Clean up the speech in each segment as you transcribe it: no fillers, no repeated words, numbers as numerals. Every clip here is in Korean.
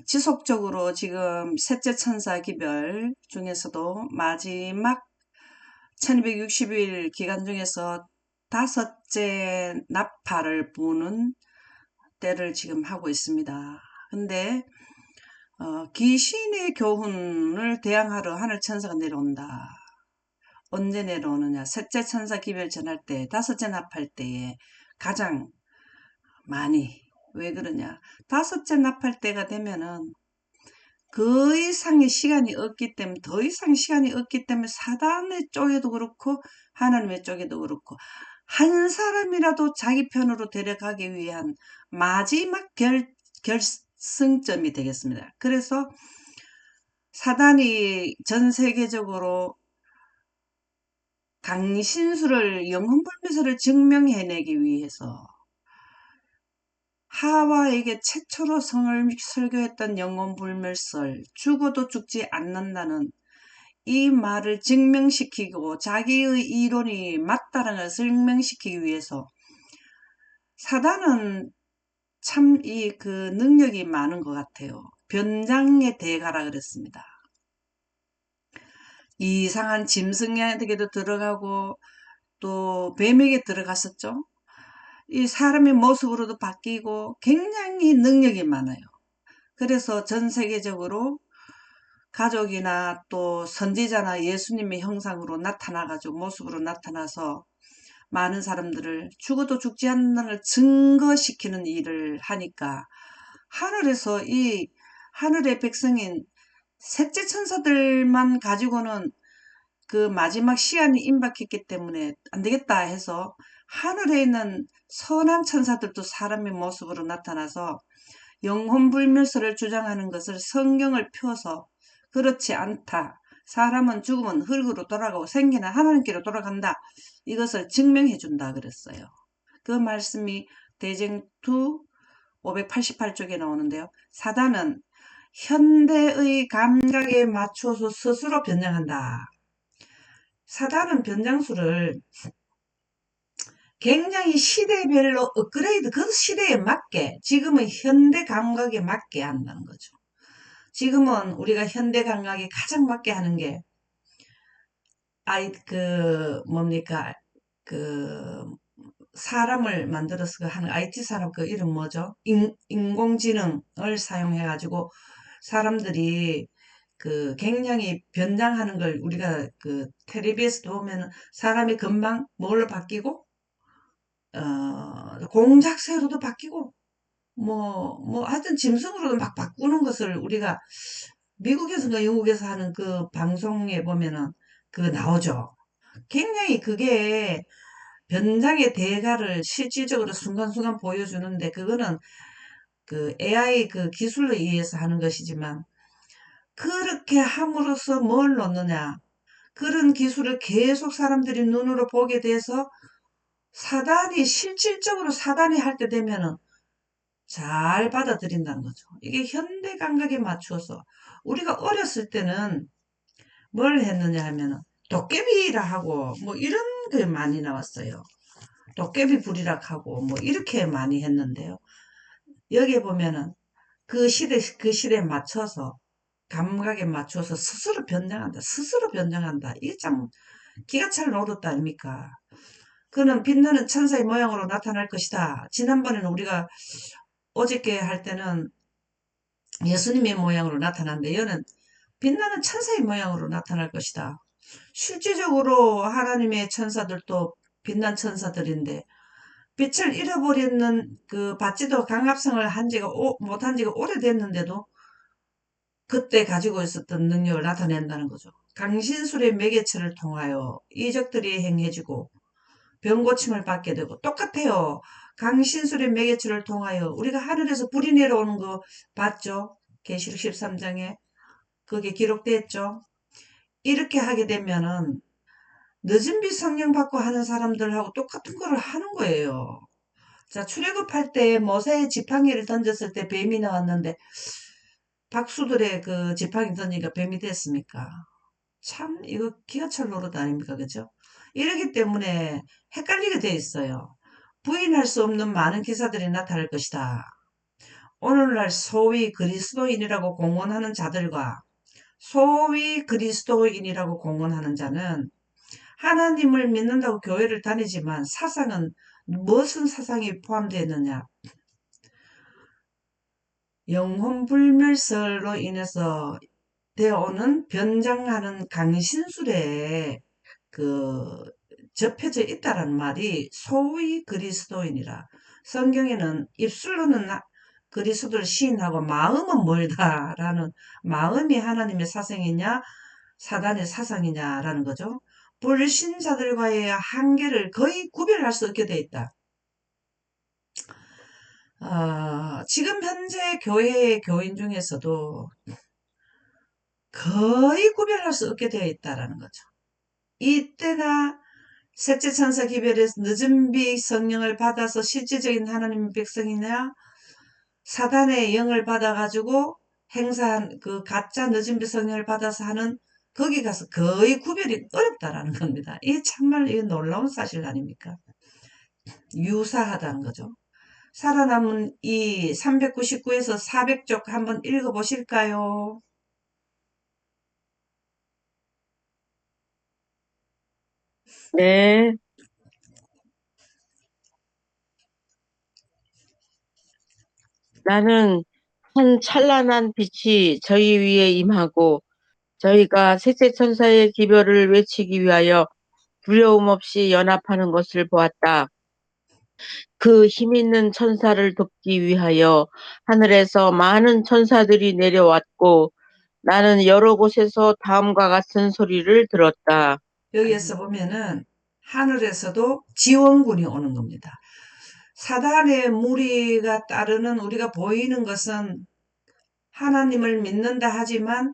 지속적으로 지금 셋째 천사 기별 중에서도 마지막 1260일 기간 중에서 다섯째 나팔을 부는 때를 지금 하고 있습니다. 근데 귀신의 교훈을 대항하러 하늘 천사가 내려온다. 언제 내려오느냐? 셋째 천사 기별 전할 때, 다섯째 나팔 때에 가장 많이. 왜 그러냐? 다섯째 나팔 때가 되면은 그 이상의 시간이 없기 때문에, 더 이상 시간이 없기 때문에 사단의 쪽에도 그렇고 하나님의 쪽에도 그렇고 한 사람이라도 자기 편으로 데려가기 위한 마지막 결승점이 되겠습니다. 그래서 사단이 전 세계적으로 강신수를 영혼불멸설을 증명해내기 위해서 하와에게 최초로 성을 설교했던 영혼불멸설, 죽어도 죽지 않는다는 이 말을 증명시키고 자기의 이론이 맞다는 걸 증명시키기 위해서 사단은 참 그 능력이 많은 것 같아요. 변장의 대가라 그랬습니다. 이상한 짐승에게도 들어가고 또 뱀에게 들어갔었죠. 이 사람의 모습으로도 바뀌고 굉장히 능력이 많아요. 그래서 전 세계적으로 가족이나 또 선지자나 예수님의 형상으로 나타나가지고 모습으로 나타나서 많은 사람들을 죽어도 죽지 않는 걸 증거시키는 일을 하니까 하늘에서 이 하늘의 백성인 셋째 천사들만 가지고는 그 마지막 시한이 임박했기 때문에 안 되겠다 해서 하늘에 있는 선한 천사들도 사람의 모습으로 나타나서 영혼불멸설을 주장하는 것을 성경을 펴서 그렇지 않다. 사람은 죽으면 흙으로 돌아가고 생기는 하나님께로 돌아간다. 이것을 증명해 준다 그랬어요. 그 말씀이 대쟁투 588쪽에 나오는데요. 사단은 현대의 감각에 맞춰서 스스로 변장한다. 사단은 변장수를 굉장히 시대별로 업그레이드, 그 시대에 맞게, 지금의 현대 감각에 맞게 한다는 거죠. 지금은 우리가 현대 감각에 가장 맞게 하는 게, 뭡니까, 그, 사람을 만들어서 하는 IT 사람 그 이름 뭐죠? 인공지능을 사용해가지고 사람들이 그 굉장히 변장하는 걸 우리가 그 텔레비에서도 보면은 사람이 금방 뭘로 바뀌고 공작새로도 바뀌고 하여튼 짐승으로도 막 바꾸는 것을 우리가 미국에서나 영국에서 하는 그 방송에 보면은 그 나오죠. 굉장히 그게 변장의 대가를 실질적으로 순간순간 보여주는데 그거는 그 AI 그 기술로 의해서 하는 것이지만 그렇게 함으로써 뭘 넣느냐. 그런 기술을 계속 사람들이 눈으로 보게 돼서 사단이 실질적으로 사단이 할 때 되면은 잘 받아들인다는 거죠. 이게 현대 감각에 맞추어서 우리가 어렸을 때는 뭘 했느냐 하면은 도깨비라 하고 뭐 이런 게 많이 나왔어요. 도깨비 불이락 하고 뭐 이렇게 많이 했는데요. 여기에 보면은 그 시대에 맞춰서 감각에 맞춰서 스스로 변장한다. 스스로 변장한다. 이게 참 기가 찰 노릇 아닙니까? 그는 빛나는 천사의 모양으로 나타날 것이다. 지난번에는 우리가 어저께 할 때는 예수님의 모양으로 나타났는데 얘는 빛나는 천사의 모양으로 나타날 것이다. 실질적으로 하나님의 천사들도 빛난 천사들인데 빛을 잃어버리는 그 받지도 강압성을 못한 지가 오래됐는데도 그때 가지고 있었던 능력을 나타낸다는 거죠. 강신술의 매개체를 통하여 이적들이 행해지고 병고침을 받게 되고 똑같아요. 강신술의 매개체를 통하여 우리가 하늘에서 불이 내려오는 거 봤죠? 계시록 13장에 그게 기록됐죠. 이렇게 하게 되면은 늦은 빛 성령 받고 하는 사람들하고 똑같은 거를 하는 거예요. 자, 출애굽할 때 모세의 지팡이를 던졌을 때 뱀이 나왔는데 박수들의 그 지팡이 던지니까 뱀이 됐습니까? 참 이거 기가찰 노릇 아닙니까? 그죠? 이러기 때문에 헷갈리게 돼 있어요. 부인할 수 없는 많은 기사들이 나타날 것이다. 오늘날 소위 그리스도인이라고 공언하는 자들과 소위 그리스도인이라고 공언하는 자는 하나님을 믿는다고 교회를 다니지만 사상은 무슨 사상이 포함되어 있느냐? 영혼불멸설로 인해서 되어오는 변장하는 강신술에 그 접혀져 있다라는 말이 소위 그리스도인이라. 성경에는 입술로는 그리스도를 시인하고 마음은 멀다라는, 마음이 하나님의 사상이냐 사단의 사상이냐라는 거죠. 불신자들과의 한계를 거의 구별할 수 없게 돼 있다. 지금 현재 교회의 교인 중에서도 거의 구별할 수 없게 되어 있다라는 거죠. 이때나 셋째 천사 기별에서 늦은 비 성령을 받아서 실질적인 하나님의 백성이냐, 사단의 영을 받아가지고 행사한 그 가짜 늦은 비 성령을 받아서 하는, 거기 가서 거의 구별이 어렵다라는 겁니다. 이게 정말 이 놀라운 사실 아닙니까? 유사하다는 거죠. 살아남은 이 399에서 400쪽 한번 읽어보실까요? 네, 나는 한 찬란한 빛이 저희 위에 임하고 저희가 셋째 천사의 기별을 외치기 위하여 두려움 없이 연합하는 것을 보았다. 그 힘 있는 천사를 돕기 위하여 하늘에서 많은 천사들이 내려왔고 나는 여러 곳에서 다음과 같은 소리를 들었다. 여기에서 보면은 하늘에서도 지원군이 오는 겁니다. 사단의 무리가 따르는, 우리가 보이는 것은 하나님을 믿는다 하지만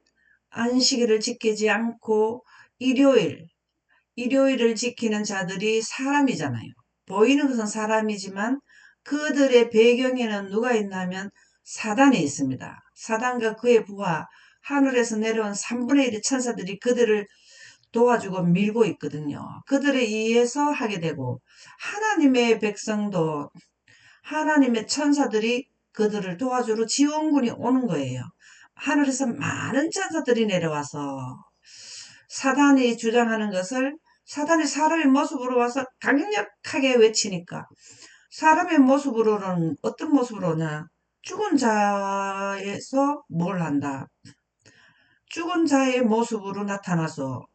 안식일을 지키지 않고 일요일, 일요일을 지키는 자들이 사람이잖아요. 보이는 것은 사람이지만 그들의 배경에는 누가 있냐면 사단이 있습니다. 사단과 그의 부하, 하늘에서 내려온 3분의 1의 천사들이 그들을 도와주고 밀고 있거든요. 그들에 의해서 하게 되고, 하나님의 백성도 하나님의 천사들이 그들을 도와주러 지원군이 오는 거예요. 하늘에서 많은 천사들이 내려와서 사단이 주장하는 것을, 사단이 사람의 모습으로 와서 강력하게 외치니까, 사람의 모습으로는 어떤 모습으로 오냐? 죽은 자에서 뭘 한다? 죽은 자의 모습으로 나타나서,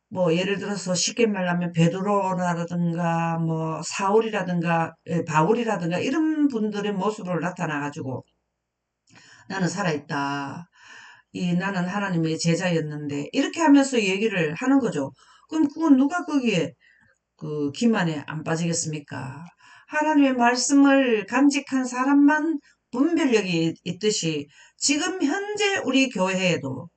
뭐 예를 들어서 쉽게 말하면 베드로라든가 뭐 사울이라든가 바울이라든가 이런 분들의 모습으로 나타나 가지고 나는 살아있다. 나는 하나님의 제자였는데 이렇게 하면서 얘기를 하는 거죠. 그럼 그건 누가 거기에 그 기만에 안 빠지겠습니까? 하나님의 말씀을 간직한 사람만 분별력이 있듯이 지금 현재 우리 교회에도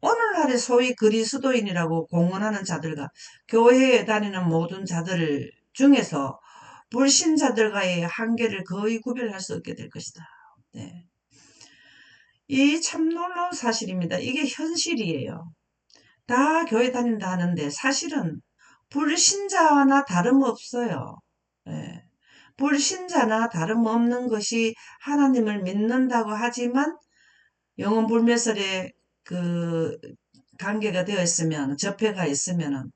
오늘날의 소위 그리스도인이라고 공언하는 자들과 교회에 다니는 모든 자들 중에서 불신자들과의 한계를 거의 구별할 수 없게 될 것이다. 네. 이 참 놀라운 사실입니다. 이게 현실이에요. 다 교회 다닌다 하는데 사실은 불신자나 다름없어요. 예. 불신자나 다름없는 것이 하나님을 믿는다고 하지만 영혼 불멸설에 그 관계가 되어 있으면, 접해가 있으면은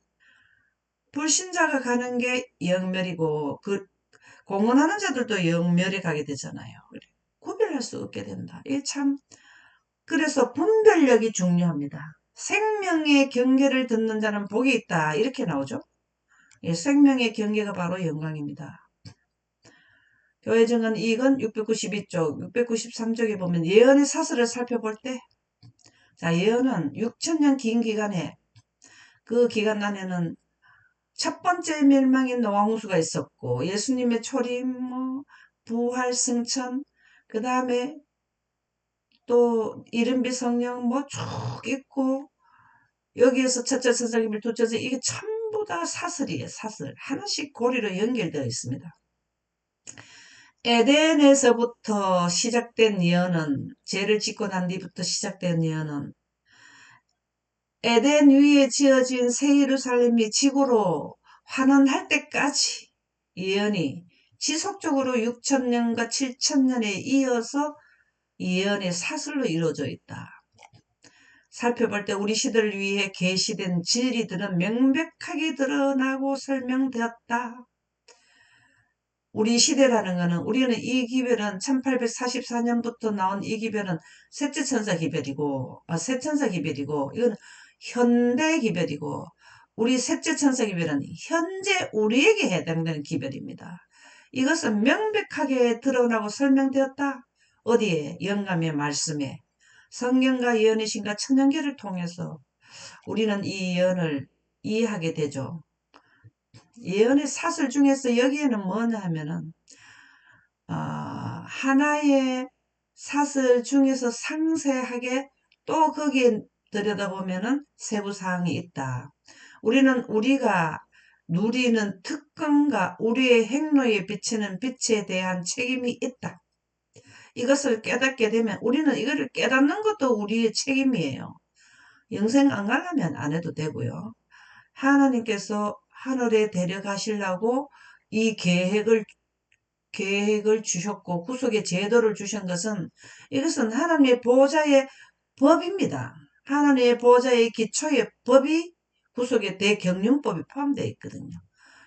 불신자가 가는 게 영멸이고 그 공헌하는 자들도 영멸에 가게 되잖아요. 구별할 수 없게 된다. 이게 참, 그래서 분별력이 중요합니다. 생명의 경계를 듣는 자는 복이 있다. 이렇게 나오죠. 예, 생명의 경계가 바로 영광입니다. 교회증언 이건 692쪽, 693쪽에 보면 예언의 사설을 살펴볼 때, 자, 예언은 6천년 긴 기간에, 그 기간 안에는 첫 번째 멸망인 노아홍수가 있었고, 예수님의 초림, 뭐 부활, 승천, 그 다음에 또 이른비 성령 뭐 쭉 있고, 여기에서 첫째 선생님을 둘째서 이게 전부 다 사설이에요. 사설. 하나씩 고리로 연결되어 있습니다. 에덴에서부터 시작된 예언은, 죄를 짓고 난 뒤부터 시작된 예언은 에덴 위에 지어진 새 예루살렘이 지구로 환원할 때까지 예언이 지속적으로 6천년과 7천년에 이어서 예언의 사슬로 이루어져 있다. 살펴볼 때 우리 시대를 위해 계시된 진리들은 명백하게 드러나고 설명되었다. 우리 시대라는 것은 우리는 이 기별은 1844년부터 나온 이 기별은 셋째 천사 기별이고 셋천사 기별이고 이건 현대 기별이고 우리 셋째 천사 기별은 현재 우리에게 해당되는 기별입니다. 이것은 명백하게 드러나고 설명되었다. 어디에? 영감의 말씀에. 성경과 예언의 신과 천연계를 통해서 우리는 이 예언을 이해하게 되죠. 예언의 사슬 중에서 여기에는 뭐냐 하면은 하나의 사슬 중에서 상세하게 또 거기에 들여다보면은 세부사항이 있다. 우리는 우리가 누리는 특권과 우리의 행로에 비치는 빛에 대한 책임이 있다. 이것을 깨닫게 되면 우리는 이거를 깨닫는 것도 우리의 책임이에요. 영생 안 가려면 안 해도 되고요. 하나님께서 하늘에 데려가시려고 이 계획을 주셨고 구속의 제도를 주신 것은 이것은 하나님의 보호자의 법입니다. 하나님의 보호자의 기초의 법이 구속의 대경륜법에 포함되어 있거든요.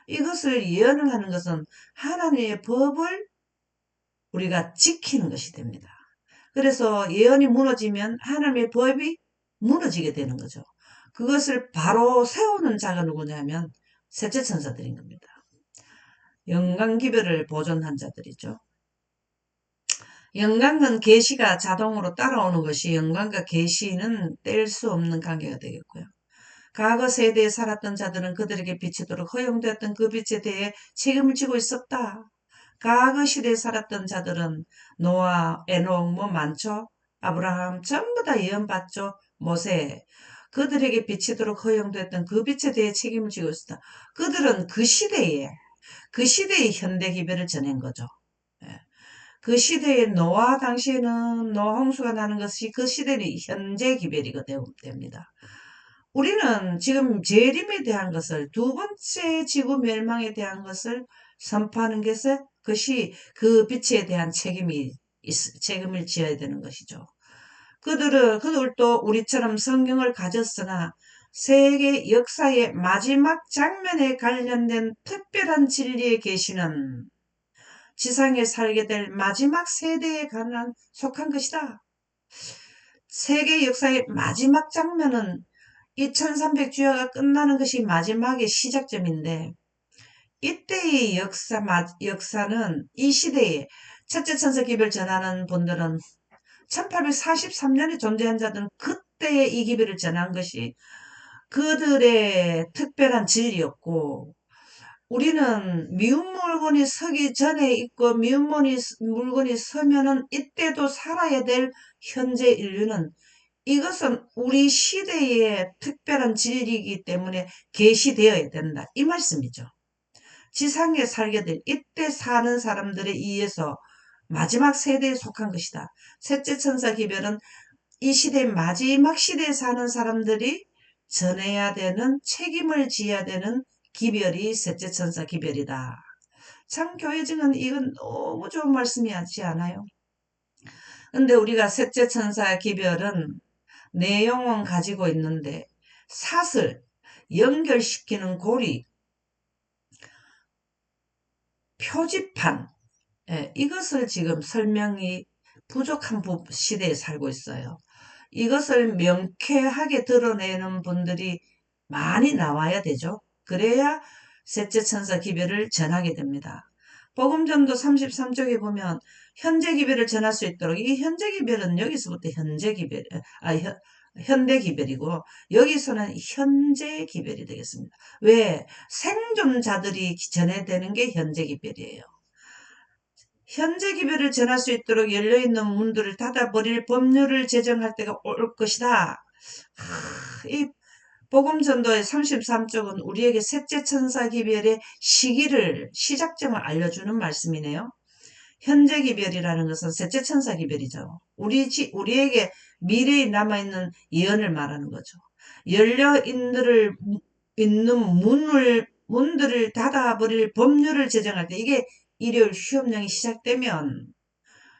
이것을 예언을 하는 것은 하나님의 법을 우리가 지키는 것이 됩니다. 그래서 예언이 무너지면 하나님의 법이 무너지게 되는 거죠. 그것을 바로 세우는 자가 누구냐면 셋째 천사들인 겁니다. 영광기별을 보존한 자들이죠. 영광은 계시가 자동으로 따라오는 것이 영광과 계시는 뗄 수 없는 관계가 되겠고요. 과거 세대에 살았던 자들은 그들에게 비치도록 허용되었던 그 빛에 대해 책임을 지고 있었다. 과거 시대에 살았던 자들은 노아, 에녹 뭐 많죠. 아브라함 전부 다 예언받죠. 모세. 그들에게 비치도록 허용됐던 그 빛에 대해 책임을 지고 있었다. 그들은 그 시대의 현대 기별을 전한 거죠. 예. 그 시대의 노아 당시에는 노아 홍수가 나는 것이 그 시대의 현재 기별이가 됩니다. 우리는 지금 재림에 대한 것을 두 번째 지구 멸망에 대한 것을 선포하는 것이 그 빛에 대한 책임을 지어야 되는 것이죠. 그들도 우리처럼 성경을 가졌으나 세계 역사의 마지막 장면에 관련된 특별한 진리에 계시는 지상에 살게 될 마지막 세대에 속한 것이다. 세계 역사의 마지막 장면은 2300주야가 끝나는 것이 마지막의 시작점인데 이때의 역사는 이 시대에 첫째 천사 기별 전하는 분들은 1843년에 존재한 자들은 그때의 이 기별을 전한 것이 그들의 특별한 진리였고 우리는 미운 물건이 서기 전에 있고 미운 물건이 서면은 이때도 살아야 될 현재 인류는 이것은 우리 시대의 특별한 진리이기 때문에 계시되어야 된다. 이 말씀이죠. 지상에 살게 될 이때 사는 사람들에 의해서 마지막 세대에 속한 것이다. 셋째 천사 기별은 이 시대 마지막 시대에 사는 사람들이 전해야 되는 책임을 지어야 되는 기별이 셋째 천사 기별이다. 참 교회증은 이건 너무 좋은 말씀이지 않아요? 근데 우리가 셋째 천사 기별은 내용은 가지고 있는데 사슬, 연결시키는 고리, 표지판 이것을 지금 설명이 부족한 시대에 살고 있어요. 이것을 명쾌하게 드러내는 분들이 많이 나와야 되죠. 그래야 셋째 천사 기별을 전하게 됩니다. 복음전도 33쪽에 보면 현재 기별을 전할 수 있도록 이 현재 기별은 여기서부터 현대 기별이고 여기서는 현재 기별이 되겠습니다. 왜? 생존자들이 전해야 되는 게 현재 기별이에요. 현재 기별을 전할 수 있도록 열려있는 문들을 닫아버릴 법률을 제정할 때가 올 것이다. 이 복음전도의 33쪽은 우리에게 셋째 천사 기별의 시작점을 알려주는 말씀이네요. 현재 기별이라는 것은 셋째 천사 기별이죠. 우리에게 미래에 남아있는 예언을 말하는 거죠. 열려있는 문들을 닫아버릴 법률을 제정할 때 이게 일요일 휴업령이 시작되면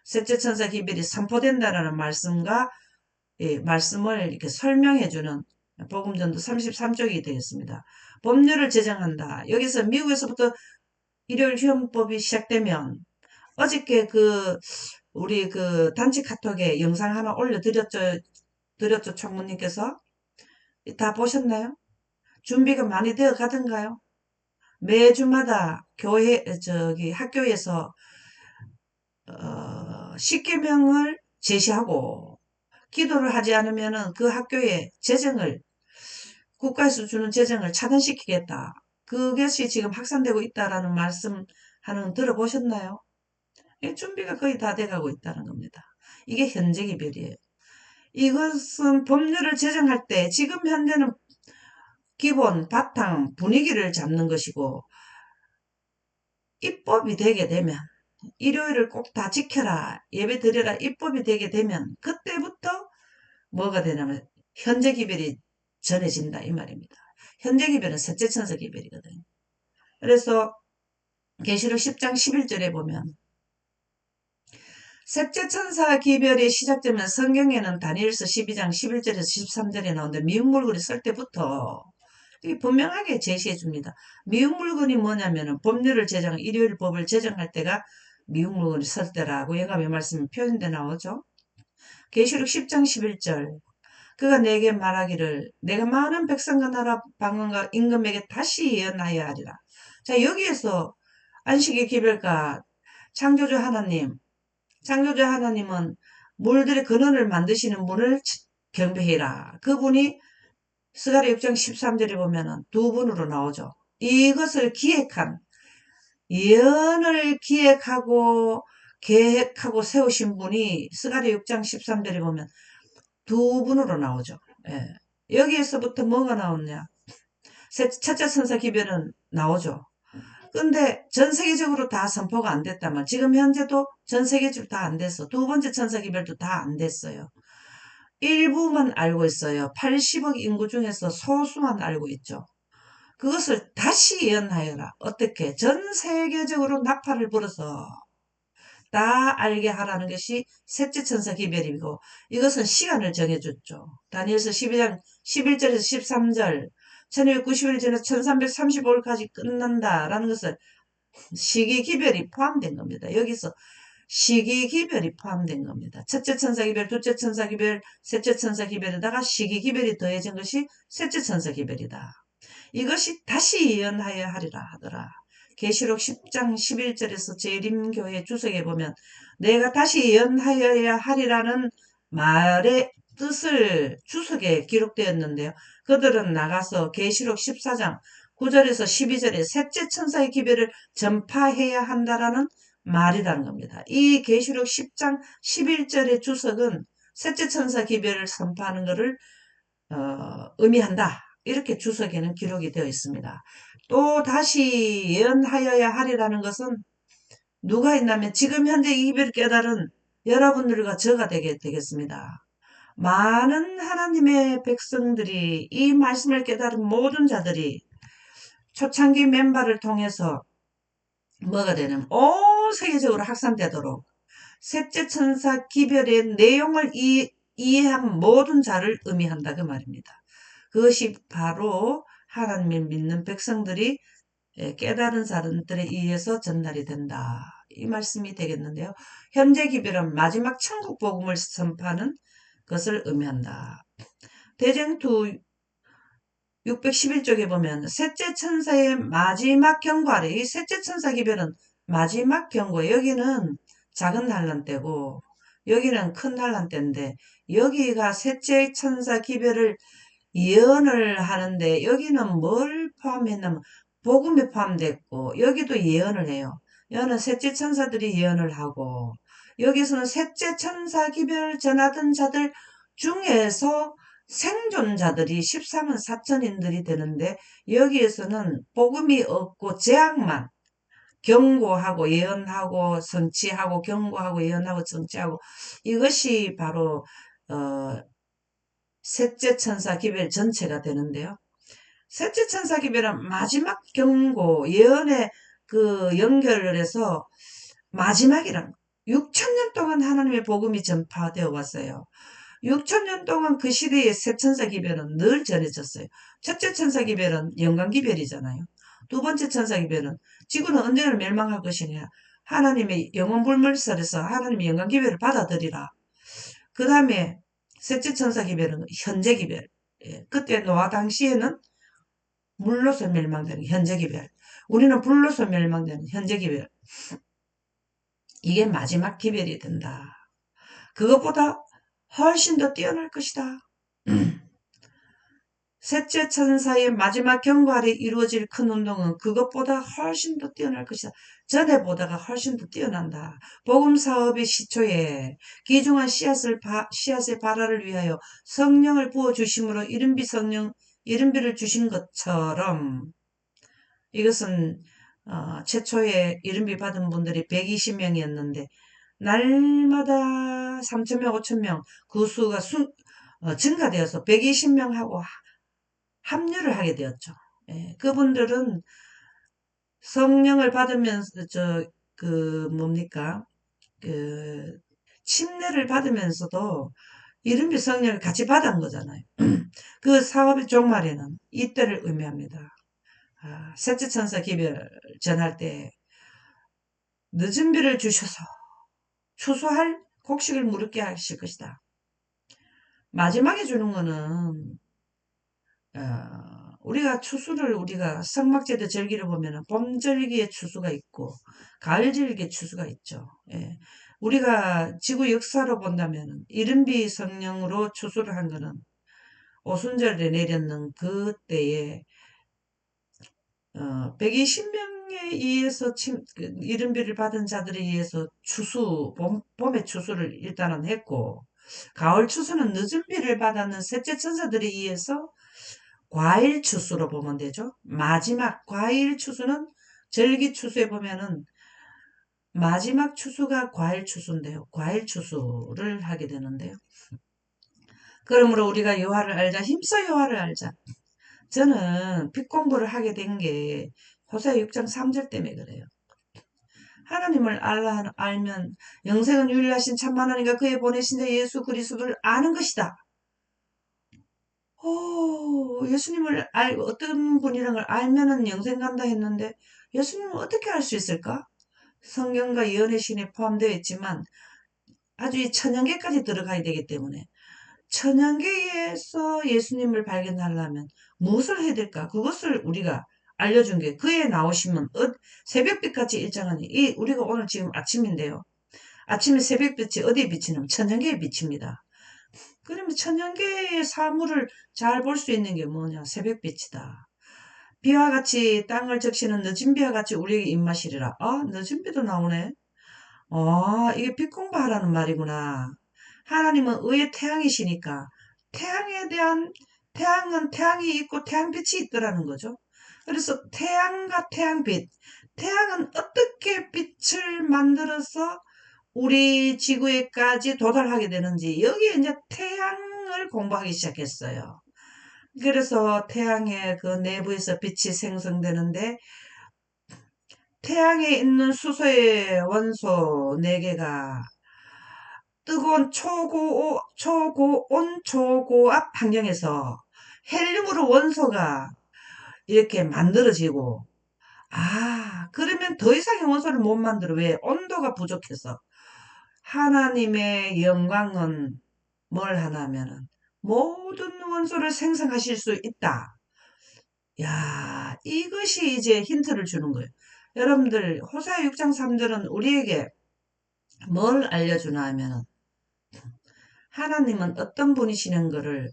셋째 천사 기별이 선포된다라는 말씀과 말씀을 이렇게 설명해주는 복음전도 33쪽이 되겠습니다. 법률을 제정한다. 여기서 미국에서부터 일요일 휴업법이 시작되면 어저께 우리 단체 카톡에 영상 하나 드렸죠, 총무님께서. 다 보셨나요? 준비가 많이 되어 가던가요? 매주마다 학교에서, 10계명을 제시하고, 기도를 하지 않으면은 그 학교에 국가에서 주는 재정을 차단시키겠다. 그것이 지금 확산되고 있다라는 말씀하는 들어보셨나요? 준비가 거의 다 돼가고 있다는 겁니다. 이게 현재 기별이에요. 이것은 법률을 제정할 때 지금 현재는 기본 바탕 분위기를 잡는 것이고, 입법이 되게 되면 일요일을 꼭 다 지켜라, 예배 드려라, 입법이 되게 되면 그때부터 뭐가 되냐면 현재 기별이 전해진다 이 말입니다. 현재 기별은 셋째 천사 기별이거든요. 그래서 계시록 10장 11절에 보면 셋째 천사 기별이 시작되면 성경에는 다니엘서 12장 11절에서 13절에 나오는데 미운 물건이 설 때부터 분명하게 제시해 줍니다. 미운 물건이 뭐냐면은 법률을 일요일 법을 제정할 때가 미운 물건이 설 때라고 예감의 말씀이 표현돼 나오죠. 계시록 10장 11절 그가 내게 말하기를 내가 많은 백성과 나라 방언과 임금에게 다시 예언하여 하리라. 자, 여기에서 안식의 기별과 창조주 하나님은 물들의 근원을 만드시는 분을 경배해라. 그분이 스가랴 6장 13절에 보면은 두 분으로 나오죠. 이것을 예언을 기획하고 계획하고 세우신 분이 스가랴 6장 13절에 보면 두 분으로 나오죠. 예. 여기에서부터 뭐가 나오냐? 첫째 천사 기별은 나오죠. 근데 전 세계적으로 다 선포가 안 됐다면 지금 현재도 전 세계적으로 다 안 됐어. 두 번째 천사 기별도 다 안 됐어요. 일부만 알고 있어요. 80억 인구 중에서 소수만 알고 있죠. 그것을 다시 예언하여라. 어떻게? 전 세계적으로 나팔을 불어서 다 알게 하라는 것이 셋째 천사 기별이고 이것은 시간을 정해줬죠. 다니엘서 12장 11절에서 13절 1291전에서 1335일까지 끝난다라는 것을 시기 기별이 포함된 겁니다. 여기서 시기 기별이 포함된 겁니다. 첫째 천사 기별, 둘째 천사 기별, 셋째 천사 기별에다가 시기 기별이 더해진 것이 셋째 천사 기별이다. 이것이 다시 예언하여 하리라 하더라. 계시록 10장 11절에서 재림교회 주석에 보면 내가 다시 예언하여야 하리라는 말의 뜻을 주석에 기록되었는데요. 그들은 나가서 계시록 14장 9절에서 12절에 셋째 천사의 기별을 전파해야 한다라는 말이라는 겁니다. 이 계시록 10장 11절의 주석은 셋째 천사 기별을 선포하는 것을 의미한다. 이렇게 주석에는 기록이 되어 있습니다. 또 다시 예언하여야 하리라는 것은 누가 있냐면 지금 현재 이 기별을 깨달은 여러분들과 저가 되겠습니다. 많은 하나님의 백성들이 이 말씀을 깨달은 모든 자들이 초창기 멤버를 통해서 뭐가 되는 온 세계적으로 확산되도록 셋째 천사 기별의 내용을 이해한 모든 자를 의미한다 그 말입니다. 그것이 바로 하나님을 믿는 백성들이 깨달은 사람들에 의해서 전달이 된다. 이 말씀이 되겠는데요. 현재 기별은 마지막 천국 복음을 선포하는 것을 의미한다. 대쟁투 611쪽에 보면 셋째 천사의 마지막 경고하래. 이 셋째 천사 기별은 마지막 경고. 여기는 작은 환란 때고 여기는 큰 환란 때인데 여기가 셋째 천사 기별을 예언을 하는데 여기는 뭘 포함했냐면 복음이 포함됐고 여기도 예언을 해요. 여기는 셋째 천사들이 예언을 하고 여기서는 셋째 천사 기별 전하던 자들 중에서 생존자들이 13만 4천인들이 되는데 여기에서는 복음이 없고 재앙만 경고하고 예언하고 성취하고 경고하고 예언하고 성취하고 이것이 바로 셋째 천사 기별 전체가 되는데요. 셋째 천사 기별은 마지막 경고, 예언의 그 연결을 해서 마지막이란 6천년 동안 하나님의 복음이 전파되어 왔어요. 6천년 동안 그 시대의 새 천사 기별은 늘 전해졌어요. 첫째 천사 기별은 영광 기별이잖아요. 두 번째 천사 기별은 지구는 언젠가 멸망할 것이냐. 하나님의 영원 불멸설에서 하나님의 영광 기별을 받아들이라. 그 다음에 셋째 천사 기별은 현재 기별. 예, 그때 노아 당시에는 물로서 멸망되는 현재 기별. 우리는 불로서 멸망되는 현재 기별. 이게 마지막 기별이 된다. 그것보다 훨씬 더 뛰어날 것이다. 셋째 천사의 마지막 경고 아래 이루어질 큰 운동은 그것보다 훨씬 더 뛰어날 것이다. 전에 보다가 훨씬 더 뛰어난다. 복음 사업의 시초에 귀중한 씨앗의 발화를 위하여 성령을 부어 주심으로 이른비를 주신 것처럼 이것은 최초에 이른비 받은 분들이 120명이었는데 날마다 3,000명, 5,000명 그 수가 증가되어서 120명하고 합류를 하게 되었죠. 예, 그분들은 성령을 받으면서 뭡니까? 그 침례를 받으면서도 이른비 성령을 같이 받은 거잖아요. 그 사업의 종말에는 이때를 의미합니다. 셋째 천사 기별 전할 때 늦은 비를 주셔서 추수할 곡식을 무르게 하실 것이다. 마지막에 주는 거는 우리가 성막제도 절기를 보면 봄절기에 추수가 있고 가을절기에 추수가 있죠. 예. 우리가 지구 역사로 본다면 이른비 성령으로 추수를 한 거는 오순절에 내렸는 그때에 120명에 의해서 이른비를 받은 자들에 의해서 봄의 추수를 일단은 했고 가을 추수는 늦은 비를 받았는 셋째 천사들에 의해서 과일 추수로 보면 되죠. 마지막 과일 추수는 절기 추수에 보면은 마지막 추수가 과일 추수인데요. 과일 추수를 하게 되는데요. 그러므로 우리가 여호와를 알자, 힘써 여호와를 알자. 저는 핏 공부를 하게 된 게 호세아 6장 3절 때문에 그래요. 하나님을 알면 영생은 유일하신 참 하나님과 그의 보내신 자 예수 그리스도를 아는 것이다. 예수님을 알고 어떤 분이란 걸 알면은 영생 간다 했는데 예수님을 어떻게 알 수 있을까? 성경과 예언의 신에 포함되어 있지만 아주 이 천연계까지 들어가야 되기 때문에 천연계에서 예수님을 발견하려면 무엇을 해야 될까? 그것을 우리가 알려준 게 그에 나오시면 새벽빛같이 일장하니 우리가 오늘 지금 아침인데요. 아침에 새벽빛이 어디에 비치냐면 천연계에 비칩니다. 그러면 천연계의 사물을 잘 볼 수 있는 게 뭐냐? 새벽빛이다. 비와 같이 땅을 적시는 늦은 비와 같이 우리에게 입마시리라. 늦은 비도 나오네. 이게 빛 공부하라는 말이구나. 하나님은 의의 태양이시니까 태양은 태양이 있고 태양빛이 있더라는 거죠. 그래서 태양과 태양빛, 태양은 어떻게 빛을 만들어서 우리 지구에까지 도달하게 되는지 여기에 이제 태양을 공부하기 시작했어요. 그래서 태양의 그 내부에서 빛이 생성되는데 태양에 있는 수소의 원소 4개가 뜨거운 초고온 초고압 환경에서 헬륨으로 원소가 이렇게 만들어지고 그러면 더 이상의 원소를 못 만들어. 왜? 온도가 부족해서. 하나님의 영광은 뭘 하냐면은 모든 원소를 생성하실 수 있다. 야, 이것이 이제 힌트를 주는 거예요. 여러분들 호세아 6장 3절은 우리에게 뭘 알려주나 하면은 하나님은 어떤 분이시는 거를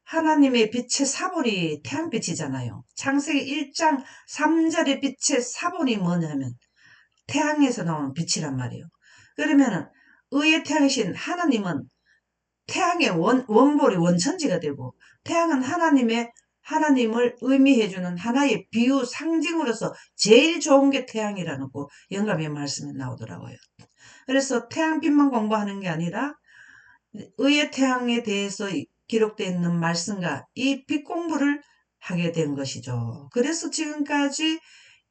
하나님의 빛의 사본이 태양빛이잖아요. 창세기 1장 3절의 빛의 사본이 뭐냐면 태양에서 나오는 빛이란 말이에요. 그러면은 의의 태양이신 하나님은 태양의 원볼이 원천지가 되고 태양은 하나님을 의미해주는 하나의 비유 상징으로서 제일 좋은 게 태양이라는 거 영감의 말씀에 나오더라고요. 그래서 태양빛만 공부하는 게 아니라 의의 태양에 대해서 기록되어 있는 말씀과 이 빛 공부를 하게 된 것이죠. 그래서 지금까지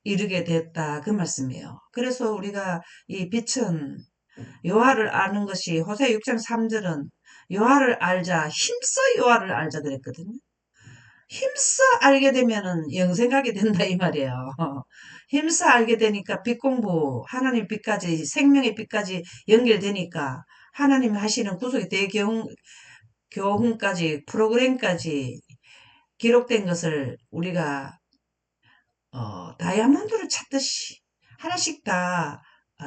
이르게 됐다. 그 말씀이에요. 그래서 우리가 이 빛은 여호와를 아는 것이 호세 6장 3절은 여호와를 알자 힘써 여호와를 알자 그랬거든요. 힘써 알게 되면은 영생하게 된다 이 말이에요. 힘써 알게 되니까 빛 공부 하나님 빛까지 생명의 빛까지 연결되니까 하나님이 하시는 구속의 교훈까지 프로그램까지 기록된 것을 우리가 다이아몬드를 찾듯이 하나씩 다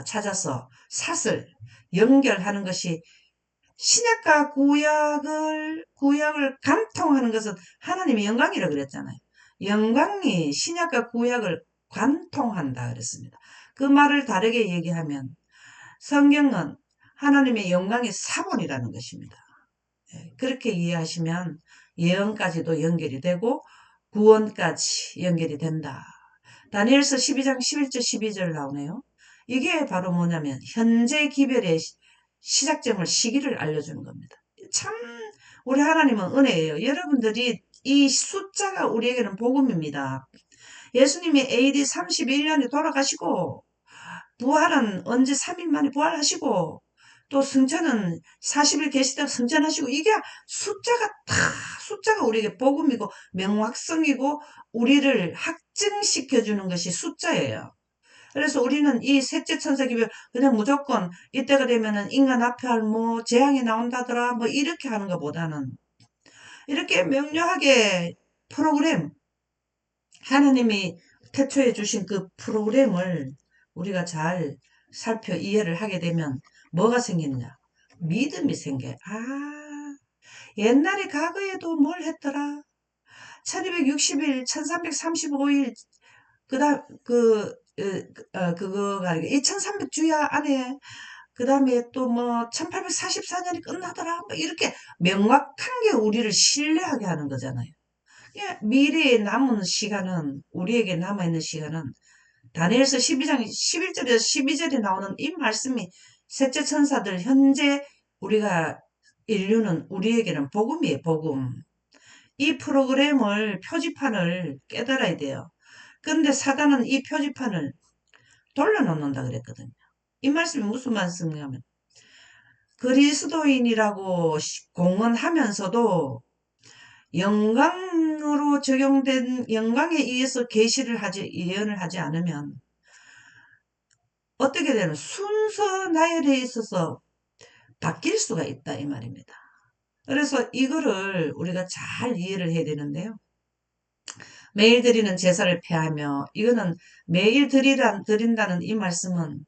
찾아서 샷을 연결하는 것이 신약과 구약을 관통하는 것은 하나님의 영광이라 그랬잖아요. 영광이 신약과 구약을 관통한다 그랬습니다. 그 말을 다르게 얘기하면 성경은 하나님의 영광의 사본이라는 것입니다. 그렇게 이해하시면 예언까지도 연결이 되고 구원까지 연결이 된다. 다니엘서 12장 11절 12절 나오네요. 이게 바로 뭐냐면 현재 기별의 시작점을 시기를 알려주는 겁니다. 참 우리 하나님은 은혜예요. 여러분들이 이 숫자가 우리에게는 복음입니다. 예수님이 AD 31년에 돌아가시고 부활은 언제 3일 만에 부활하시고 또 승천은 40일 계시다가 승천하시고 이게 숫자가 우리에게 복음이고 명확성이고 우리를 확증시켜주는 것이 숫자예요. 그래서 우리는 이 셋째 천사기별 그냥 무조건 이때가 되면은 인간 앞에 뭐 재앙이 나온다더라 뭐 이렇게 하는 것보다는 이렇게 명료하게 프로그램 하나님이 태초에 주신 그 프로그램을 우리가 잘 살펴 이해를 하게 되면 뭐가 생기느냐? 믿음이 생겨. 옛날에 과거에도 뭘 했더라? 1260일, 1335일, 그다음 그거가 2300주야 안에 그다음에 또 뭐 1844년이 끝나더라. 뭐 이렇게 명확한 게 우리를 신뢰하게 하는 거잖아요. 미래에 남은 시간은 우리에게 남아있는 시간은 다니엘서 12장 11절에서 12절에 나오는 이 말씀이 셋째 천사들 현재 우리가 인류는 우리에게는 복음이에요. 복음. 이 프로그램을 표지판을 깨달아야 돼요. 그런데 사단은 이 표지판을 돌려놓는다 그랬거든요. 이 말씀이 무슨 말씀이냐면 그리스도인이라고 공언하면서도 영광으로 적용된 영광에 의해서 계시를 하지 예언을 하지 않으면 어떻게 되는 순서 나열에 있어서 바뀔 수가 있다 이 말입니다. 그래서 이거를 우리가 잘 이해를 해야 되는데요. 매일 드리는 제사를 폐하며 이거는 매일 드린다는 이 말씀은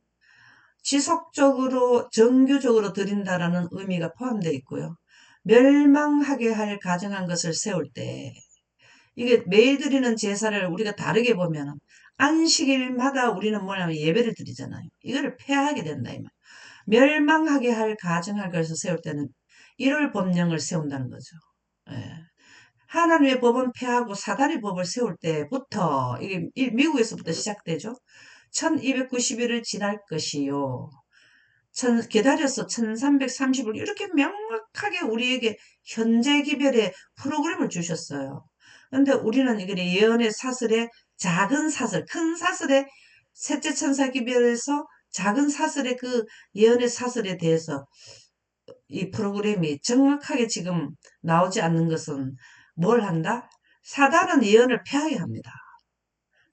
지속적으로 정규적으로 드린다라는 의미가 포함되어 있고요. 멸망하게 할 가정한 것을 세울 때 이게 매일 드리는 제사를 우리가 다르게 보면 안식일마다 우리는 뭐냐면 예배를 드리잖아요. 이거를 폐하게 된다 이 말. 멸망하게 할 가정할 것을 세울 때는 1월 법령을 세운다는 거죠. 예. 하나님의 법은 폐하고 사단의 법을 세울 때부터 이게 미국에서부터 시작되죠. 1290일을 지날 것이요. 기다려서 1330을 이렇게 명확하게 우리에게 현재 기별의 프로그램을 주셨어요. 그런데 우리는 이게 예언의 사슬에 작은 사슬, 큰 사슬에 셋째 천사 기별에서 작은 사슬의 그 예언의 사슬에 대해서 이 프로그램이 정확하게 지금 나오지 않는 것은 뭘 한다? 사단은 예언을 폐하게 합니다.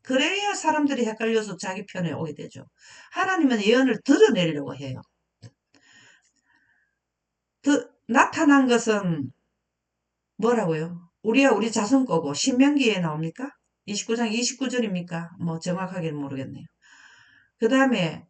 그래야 사람들이 헷갈려서 자기 편에 오게 되죠. 하나님은 예언을 드러내려고 해요. 나타난 것은 뭐라고요? 우리야 우리 자손 거고 신명기에 나옵니까? 29장 29절입니까? 뭐 정확하게는 모르겠네요. 그 다음에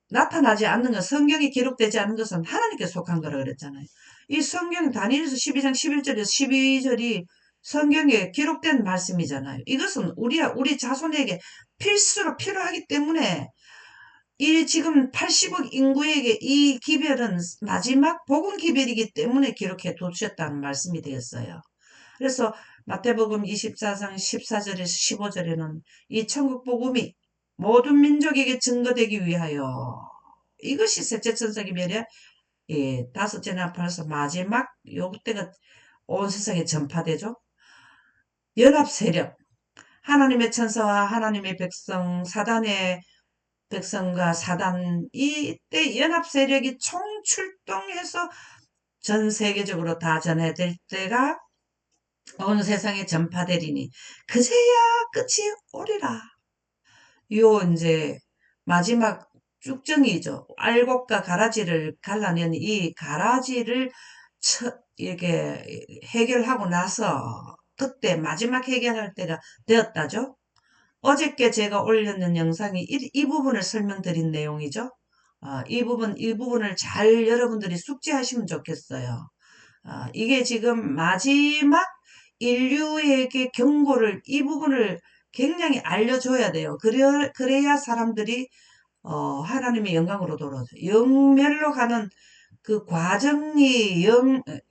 나타나지 않는 것, 성경이 기록되지 않는 것은 하나님께 속한 거라 그랬잖아요. 이 성경 다니엘서 12장 11절에서 12절이 성경에 기록된 말씀이잖아요. 이것은 우리 자손에게 필수로 필요하기 때문에 이 지금 80억 인구에게 이 기별은 마지막 복음 기별이기 때문에 기록해 두셨다는 말씀이 되겠어요. 그래서 마태복음 24장 14절에서 15절에는 이 천국 복음이 모든 민족에게 증거되기 위하여 이것이 셋째 천사 기별의 다섯째 나팔에서 마지막 요때가 온 세상에 전파되죠. 연합 세력 하나님의 천사와 하나님의 백성, 사단의 백성과 사단, 이때 연합 세력이 총출동해서 전 세계적으로 다 전해질 때가 온 세상에 전파되리니 그제야 끝이 오리라. 요 이제 마지막 쭉정이죠. 알곡과 가라지를 갈라낸 이 가라지를 이렇게 해결하고 나서 그때 마지막 해결할 때가 되었다죠. 어저께 제가 올렸는 영상이 이 부분을 설명드린 내용이죠. 이 부분을 잘 여러분들이 숙지하시면 좋겠어요. 이게 지금 마지막 인류에게 경고를, 이 부분을 굉장히 알려줘야 돼요. 그래야 사람들이, 하나님의 영광으로 돌아오죠. 영멸로 가는 그 과정이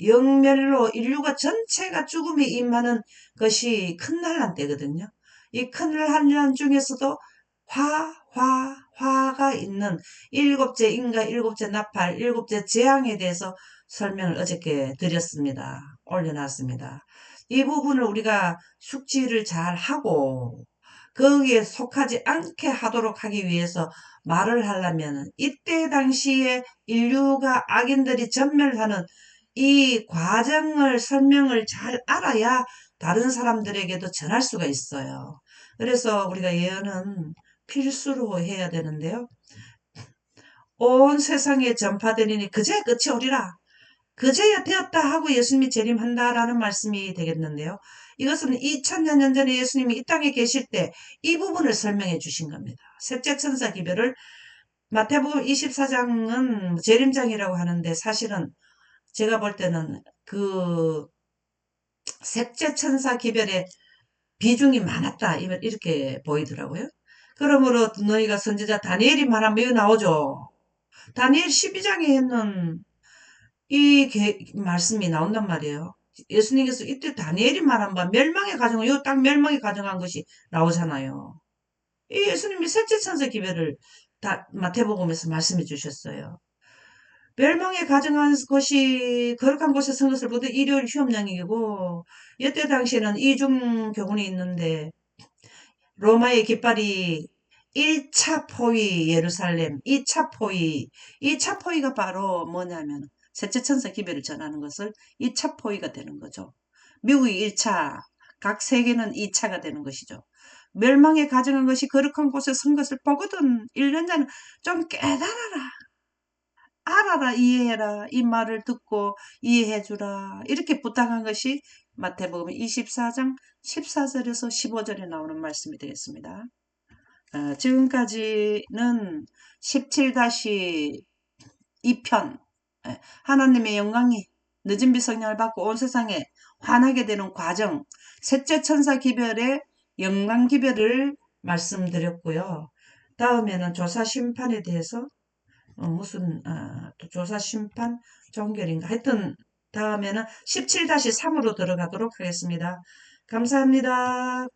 영멸로 인류가 전체가 죽음에 임하는 것이 큰 난란 때거든요. 이 큰 난란 중에서도 화가 있는 일곱째 인과 일곱째 나팔, 일곱째 재앙에 대해서 설명을 어저께 드렸습니다. 올려놨습니다. 이 부분을 우리가 숙지를 잘 하고 거기에 속하지 않게 하도록 하기 위해서 말을 하려면 이때 당시에 인류가 악인들이 전멸하는 이 과정을 설명을 잘 알아야 다른 사람들에게도 전할 수가 있어요. 그래서 우리가 예언은 필수로 해야 되는데요. 온 세상에 전파되리니 그제 끝이 오리라. 그제야 되었다 하고 예수님이 재림한다라는 말씀이 되겠는데요. 이것은 2000년 전에 예수님이 이 땅에 계실 때 이 부분을 설명해 주신 겁니다. 셋째 천사 기별을 마태복음 24장은 재림장이라고 하는데 사실은 제가 볼 때는 그 셋째 천사 기별의 비중이 많았다 이렇게 보이더라고요. 그러므로 너희가 선지자 다니엘이 말하면 여기 나오죠. 다니엘 12장에 있는 이 말씀이 나온단 말이에요. 예수님께서 이때 다니엘이 말한 바 멸망의 가정은 요 딱 멸망의 가정한 것이 나오잖아요. 이 예수님이 셋째 천사 기별을 다 마태복음에서 말씀해 주셨어요. 멸망에 가정한 것이 거룩한 곳에 선 것을 보되 일요일 휴업량이고 이때 당시에는 이중 교훈이 있는데 로마의 깃발이 1차 포위 예루살렘, 2차 포위, 2차 포위가 바로 뭐냐면 셋째 천사 기별을 전하는 것을 2차 포위가 되는 거죠. 미국이 1차, 각 세계는 2차가 되는 것이죠. 멸망에 가정한 것이 거룩한 곳에 선 것을 보거든 1년자는 좀 깨달아라. 알아라, 이해해라. 이 말을 듣고 이해해주라. 이렇게 부탁한 것이 마태복음 24장 14절에서 15절에 나오는 말씀이 되겠습니다. 지금까지는 17-2편 하나님의 영광이 늦은 비 성령을 받고 온 세상에 환하게 되는 과정 셋째 천사 기별의 영광 기별을 말씀드렸고요. 다음에는 조사 심판에 대해서 무슨 또 조사 심판 종결인가 하여튼 다음에는 17-3으로 들어가도록 하겠습니다. 감사합니다.